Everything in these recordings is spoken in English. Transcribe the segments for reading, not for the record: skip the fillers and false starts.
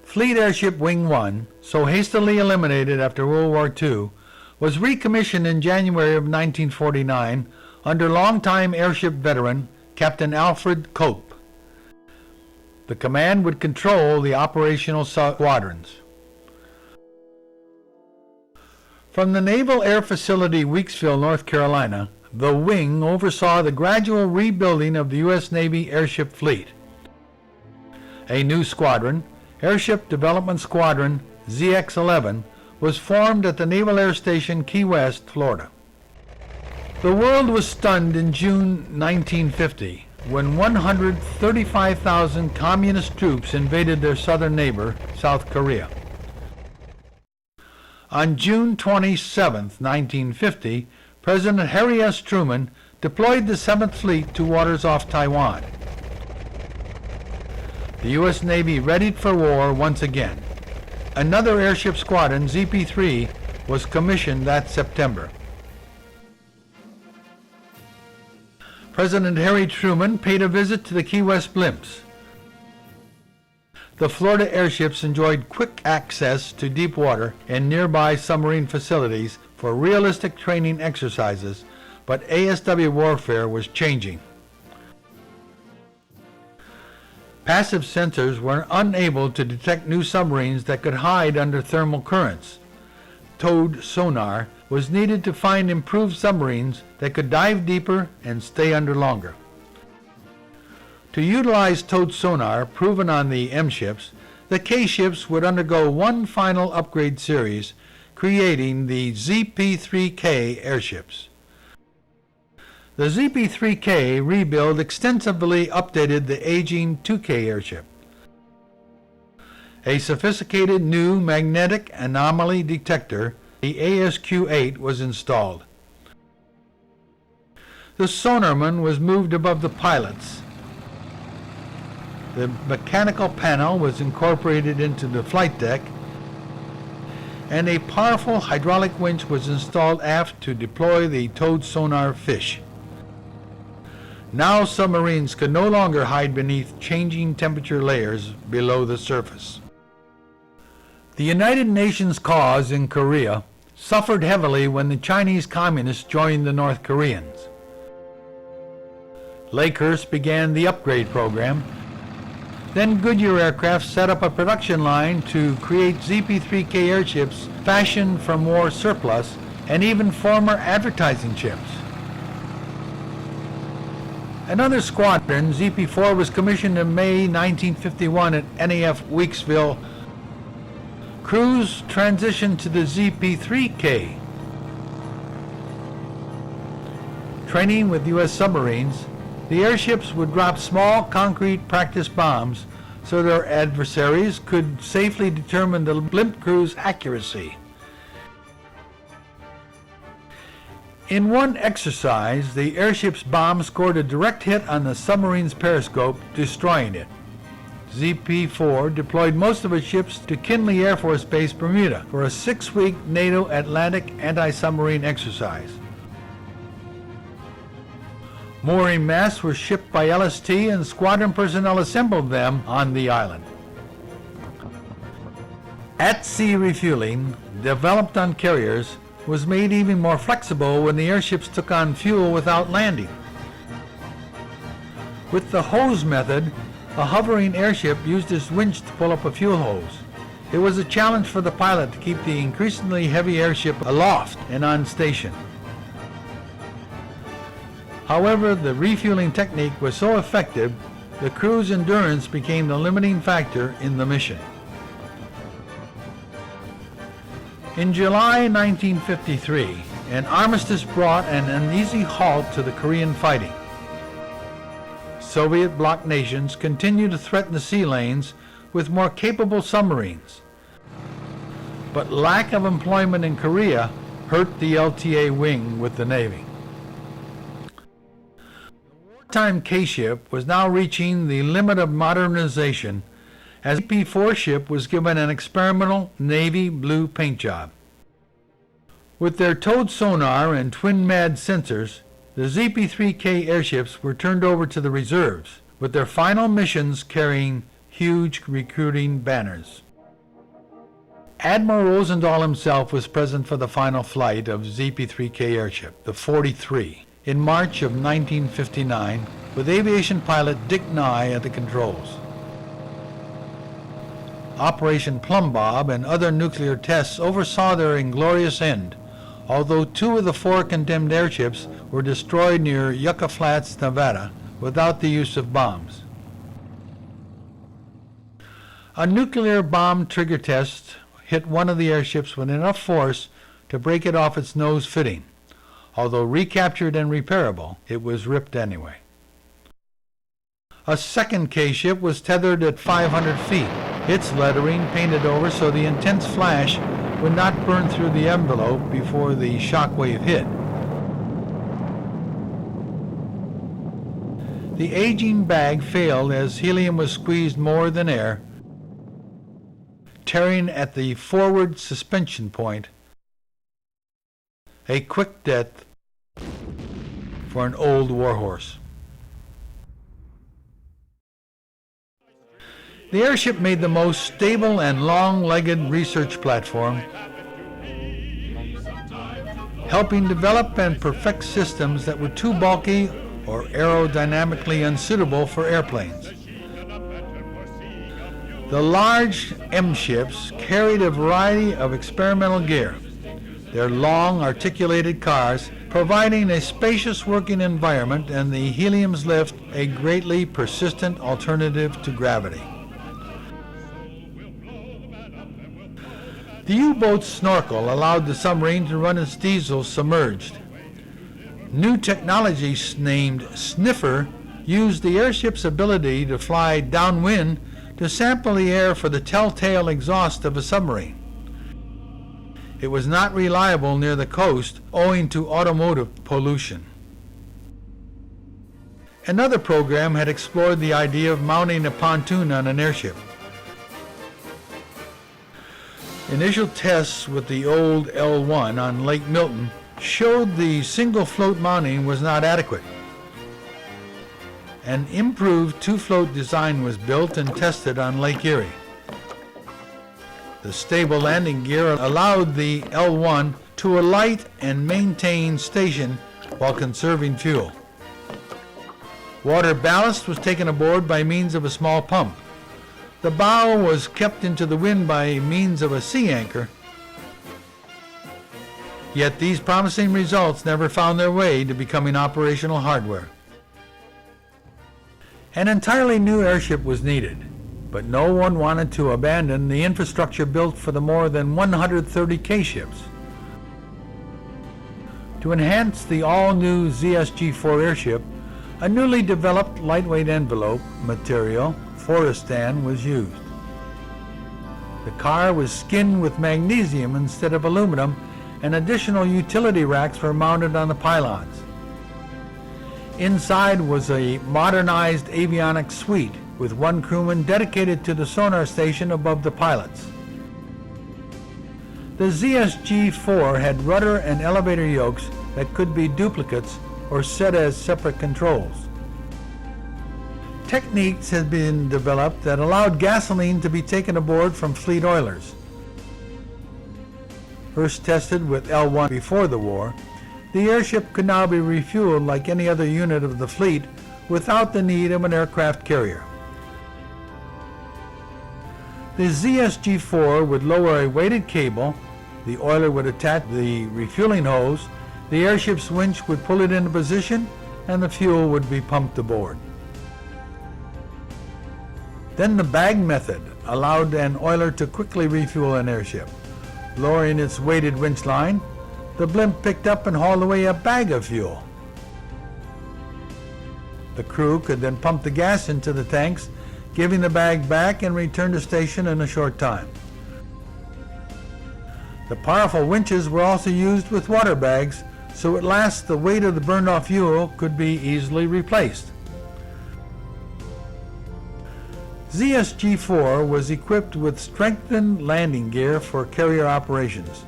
Fleet Airship Wing 1, so hastily eliminated after World War II, was recommissioned in January of 1949 under longtime airship veteran Captain Alfred Cope. The command would control the operational squadrons. From the Naval Air Facility, Weeksville, North Carolina, the wing oversaw the gradual rebuilding of the U.S. Navy airship fleet. A new squadron, Airship Development Squadron ZX-11, was formed at the Naval Air Station, Key West, Florida. The world was stunned in June 1950 when 135,000 communist troops invaded their southern neighbor, South Korea. On June 27, 1950, President Harry S. Truman deployed the 7th Fleet to waters off Taiwan. The U.S. Navy readied for war once again. Another airship squadron, ZP-3, was commissioned that September. President Harry Truman paid a visit to the Key West blimps. The Florida airships enjoyed quick access to deep water and nearby submarine facilities for realistic training exercises, but ASW warfare was changing. Passive sensors were unable to detect new submarines that could hide under thermal currents. Towed sonar was needed to find improved submarines that could dive deeper and stay under longer. To utilize towed sonar proven on the M ships, the K ships would undergo one final upgrade series, creating the ZP-3K airships. The ZP-3K rebuild extensively updated the aging 2K airship. A sophisticated new magnetic anomaly detector, the ASQ-8, was installed. The sonarman was moved above the pilots. The mechanical panel was incorporated into the flight deck, and a powerful hydraulic winch was installed aft to deploy the towed sonar fish. Now submarines could no longer hide beneath changing temperature layers below the surface. The United Nations cause in Korea suffered heavily when the Chinese Communists joined the North Koreans. Lakehurst began the upgrade program. Then Goodyear Aircraft set up a production line to create ZP-3K airships fashioned from war surplus and even former advertising ships. Another squadron, ZP-4, was commissioned in May 1951 at NAF Weeksville. Crews transitioned to the ZP-3K. Training with U.S. submarines, the airships would drop small concrete practice bombs so their adversaries could safely determine the blimp crew's accuracy. In one exercise, the airship's bomb scored a direct hit on the submarine's periscope, destroying it. ZP-4 deployed most of its ships to Kinley Air Force Base, Bermuda, for a 6-week NATO Atlantic anti-submarine exercise. Mooring masts were shipped by LST, and squadron personnel assembled them on the island. At-sea refueling, developed on carriers, was made even more flexible when the airships took on fuel without landing. With the hose method, a hovering airship used its winch to pull up a fuel hose. It was a challenge for the pilot to keep the increasingly heavy airship aloft and on station. However, the refueling technique was so effective, the crew's endurance became the limiting factor in the mission. In July 1953, an armistice brought an uneasy halt to the Korean fighting. Soviet bloc nations continued to threaten the sea lanes with more capable submarines. But lack of employment in Korea hurt the LTA wing with the Navy. The wartime K-ship was now reaching the limit of modernization, as the ZP-4 ship was given an experimental navy blue paint job. With their towed sonar and twin-MAD sensors, the ZP-3K airships were turned over to the reserves, with their final missions carrying huge recruiting banners. Admiral Rosendahl himself was present for the final flight of ZP-3K airship, the 43, in March of 1959, with aviation pilot Dick Nye at the controls. Operation Plum Bob and other nuclear tests oversaw their inglorious end, although 2 of the 4 condemned airships were destroyed near Yucca Flats, Nevada, without the use of bombs. A nuclear bomb trigger test hit one of the airships with enough force to break it off its nose fitting. Although recaptured and repairable, it was ripped anyway. A second K-ship was tethered at 500 feet, its lettering painted over so the intense flash would not burn through the envelope before the shock wave hit. The aging bag failed as helium was squeezed more than air, tearing at the forward suspension point. A quick death for an old warhorse. The airship made the most stable and long-legged research platform, helping develop and perfect systems that were too bulky or aerodynamically unsuitable for airplanes. The large M ships carried a variety of experimental gear, their long articulated cars providing a spacious working environment and the helium's lift a greatly persistent alternative to gravity. The U-boat's snorkel allowed the submarine to run its diesel submerged. New technology named Sniffer used the airship's ability to fly downwind to sample the air for the telltale exhaust of a submarine. It was not reliable near the coast owing to automotive pollution. Another program had explored the idea of mounting a pontoon on an airship. Initial tests with the old L1 on Lake Milton showed the single float mounting was not adequate. An improved 2-float design was built and tested on Lake Erie. The stable landing gear allowed the L1 to alight and maintain station while conserving fuel. Water ballast was taken aboard by means of a small pump. The bow was kept into the wind by means of a sea anchor. Yet these promising results never found their way to becoming operational hardware. An entirely new airship was needed, but no one wanted to abandon the infrastructure built for the more than 130 K-ships. To enhance the all-new ZSG-4 airship, a newly developed lightweight envelope material, Forestan, was used. The car was skinned with magnesium instead of aluminum, and additional utility racks were mounted on the pylons. Inside was a modernized avionics suite with one crewman dedicated to the sonar station above the pilots. The ZSG-4 had rudder and elevator yokes that could be duplicates or set as separate controls. Techniques had been developed that allowed gasoline to be taken aboard from fleet oilers. First tested with L1 before the war, the airship could now be refueled like any other unit of the fleet without the need of an aircraft carrier. The ZSG-4 would lower a weighted cable, the oiler would attach the refueling hose, the airship's winch would pull it into position, and the fuel would be pumped aboard. Then the bag method allowed an oiler to quickly refuel an airship. Lowering its weighted winch line, the blimp picked up and hauled away a bag of fuel. The crew could then pump the gas into the tanks, giving the bag back and return to station in a short time. The powerful winches were also used with water bags, so at last the weight of the burned off fuel could be easily replaced. ZSG-4 was equipped with strengthened landing gear for carrier operations.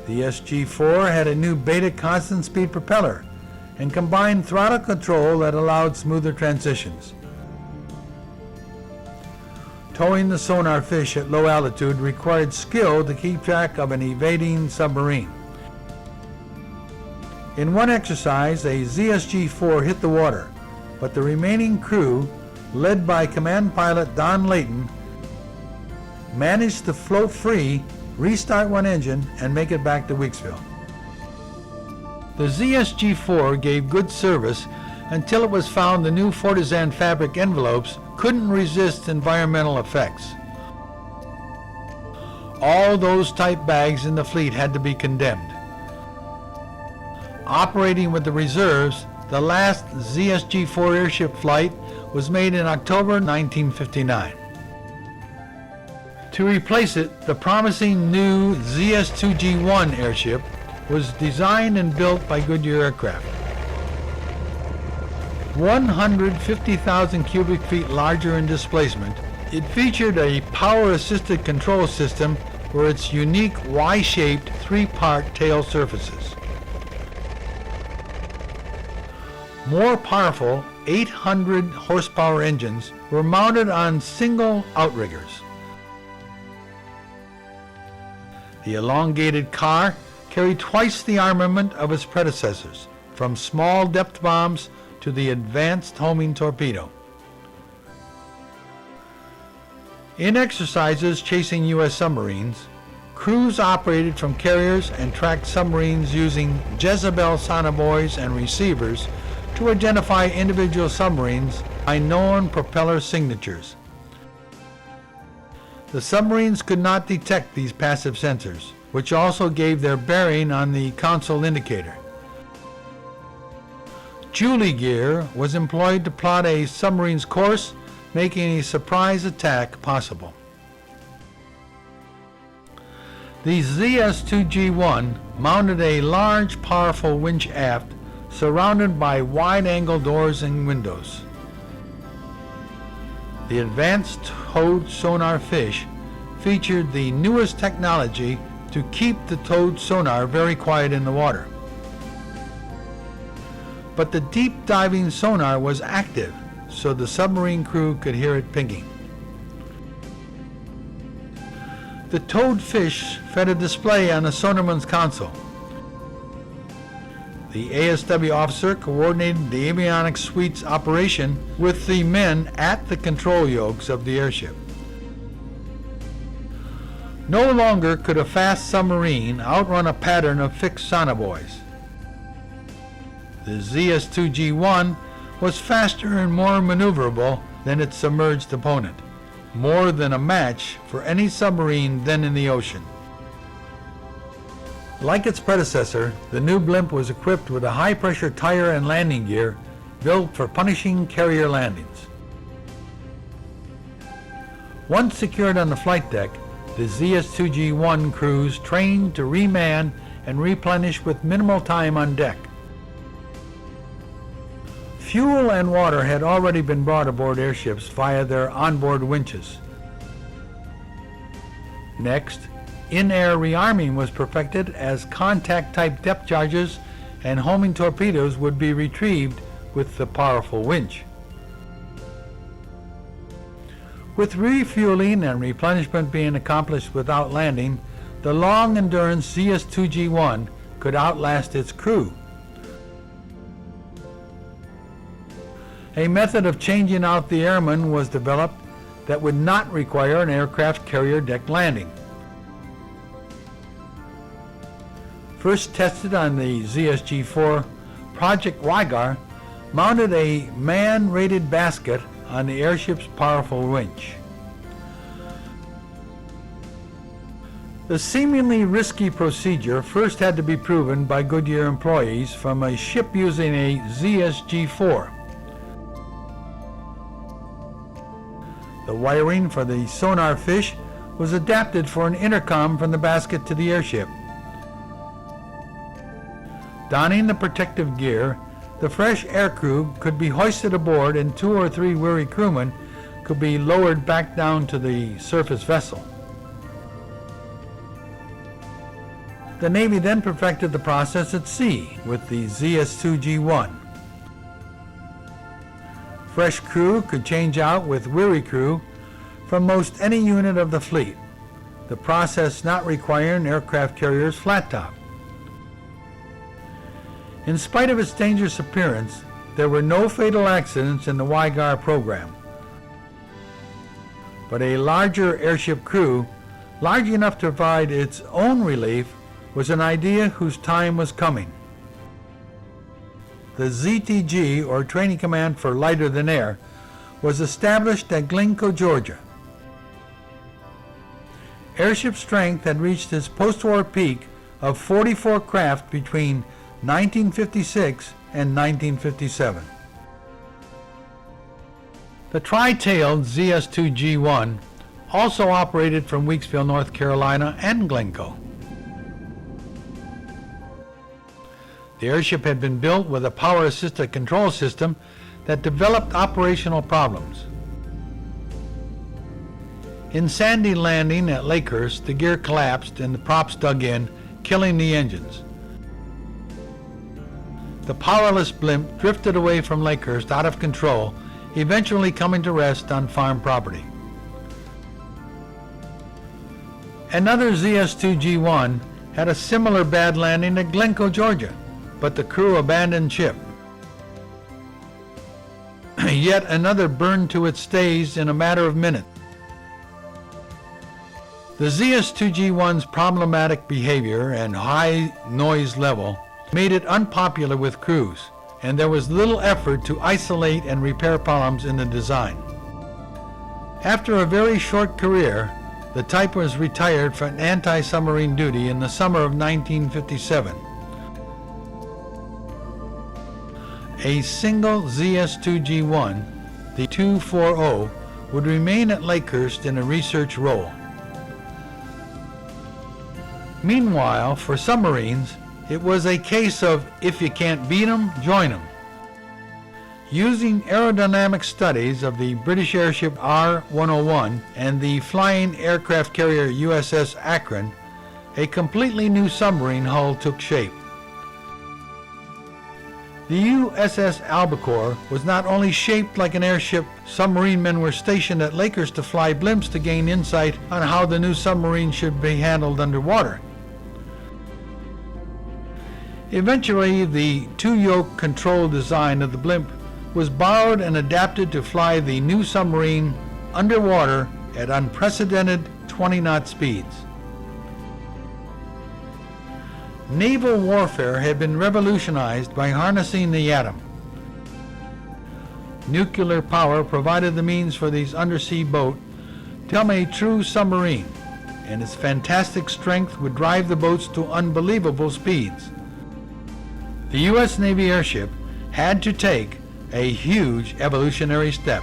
The SG-4 had a new beta constant speed propeller and combined throttle control that allowed smoother transitions. towing the sonar fish at low altitude required skill to keep track of an evading submarine. In one exercise, a ZSG-4 hit the water, but the remaining crew, led by command pilot Don Layton, managed to float free, restart one engine, and make it back to Weeksville. The ZSG-4 gave good service until it was found the new Fortizan fabric envelopes couldn't resist environmental effects. All those type bags in the fleet had to be condemned. Operating with the reserves, the last ZSG-4 airship flight was made in October 1959. To replace it, the promising new ZS-2G1 airship was designed and built by Goodyear Aircraft. 150,000 cubic feet larger in displacement, it featured a power-assisted control system for its unique Y-shaped three-part tail surfaces. More powerful 800 horsepower engines were mounted on single outriggers. The elongated car carried twice the armament of its predecessors, from small depth bombs to the advanced homing torpedo. In exercises chasing U.S. submarines, crews operated from carriers and tracked submarines using Jezebel sonobuoys and receivers to identify individual submarines by known propeller signatures. The submarines could not detect these passive sensors, which also gave their bearing on the console indicator. Julie gear was employed to plot a submarine's course, making a surprise attack possible. The ZS-2G1 mounted a large, powerful winch aft, surrounded by wide-angle doors and windows. The advanced towed sonar fish featured the newest technology to keep the towed sonar very quiet in the water. But the deep diving sonar was active, so the submarine crew could hear it pinging. The towed fish fed a display on the sonarman's console. The ASW officer coordinated the avionics suite's operation with the men at the control yokes of the airship. No longer could a fast submarine outrun a pattern of fixed sonobuoys. The ZS-2G1 was faster and more maneuverable than its submerged opponent, more than a match for any submarine then in the ocean. Like its predecessor, the new blimp was equipped with a high-pressure tire and landing gear built for punishing carrier landings. Once secured on the flight deck, the ZS-2G1 crews trained to reman and replenish with minimal time on deck. Fuel and water had already been brought aboard airships via their onboard winches. Next, in-air rearming was perfected as contact-type depth charges and homing torpedoes would be retrieved with the powerful winch. With refueling and replenishment being accomplished without landing, the long-endurance ZS-2G1 could outlast its crew. A method of changing out the airman was developed that would not require an aircraft carrier deck landing. First tested on the ZSG-4, Project Wygar mounted a man-rated basket on the airship's powerful winch. The seemingly risky procedure first had to be proven by Goodyear employees from a ship using a ZSG-4. The wiring for the sonar fish was adapted for an intercom from the basket to the airship. Donning the protective gear, the fresh aircrew could be hoisted aboard and 2 or 3 weary crewmen could be lowered back down to the surface vessel. The Navy then perfected the process at sea with the ZS-2G1. Fresh crew could change out with weary crew from most any unit of the fleet, the process not requiring aircraft carriers flat top. In spite of its dangerous appearance, there were no fatal accidents in the Wygar program. But a larger airship crew, large enough to provide its own relief, was an idea whose time was coming. The ZTG, or Training Command for Lighter Than Air, was established at Glencoe, Georgia. Airship strength had reached its post-war peak of 44 craft between 1956 and 1957. The tri-tailed ZS-2G1 also operated from Weeksville, North Carolina and Glencoe. The airship had been built with a power-assisted control system that developed operational problems. In Sandy Landing at Lakehurst, the gear collapsed and the props dug in, killing the engines. The powerless blimp drifted away from Lakehurst out of control, eventually coming to rest on farm property. Another ZS-2G1 had a similar bad landing at Glencoe, Georgia, but the crew abandoned ship. Yet another burned to its stays in a matter of minutes. The ZS-2G1's problematic behavior and high noise level made it unpopular with crews, and there was little effort to isolate and repair problems in the design. After a very short career, the type was retired from anti-submarine duty in the summer of 1957. A single ZS-2G1, the 240, would remain at Lakehurst in a research role. Meanwhile, for submarines, it was a case of if you can't beat 'em, join 'em. Using aerodynamic studies of the British airship R-101 and the flying aircraft carrier USS Akron, a completely new submarine hull took shape. The USS Albacore was not only shaped like an airship. Submarine men were stationed at Lakehurst to fly blimps to gain insight on how the new submarine should be handled underwater. Eventually, the two-yoke control design of the blimp was borrowed and adapted to fly the new submarine underwater at unprecedented 20-knot speeds. Naval warfare had been revolutionized by harnessing the atom. Nuclear power provided the means for these undersea boats to become a true submarine, and its fantastic strength would drive the boats to unbelievable speeds. The U.S. Navy airship had to take a huge evolutionary step.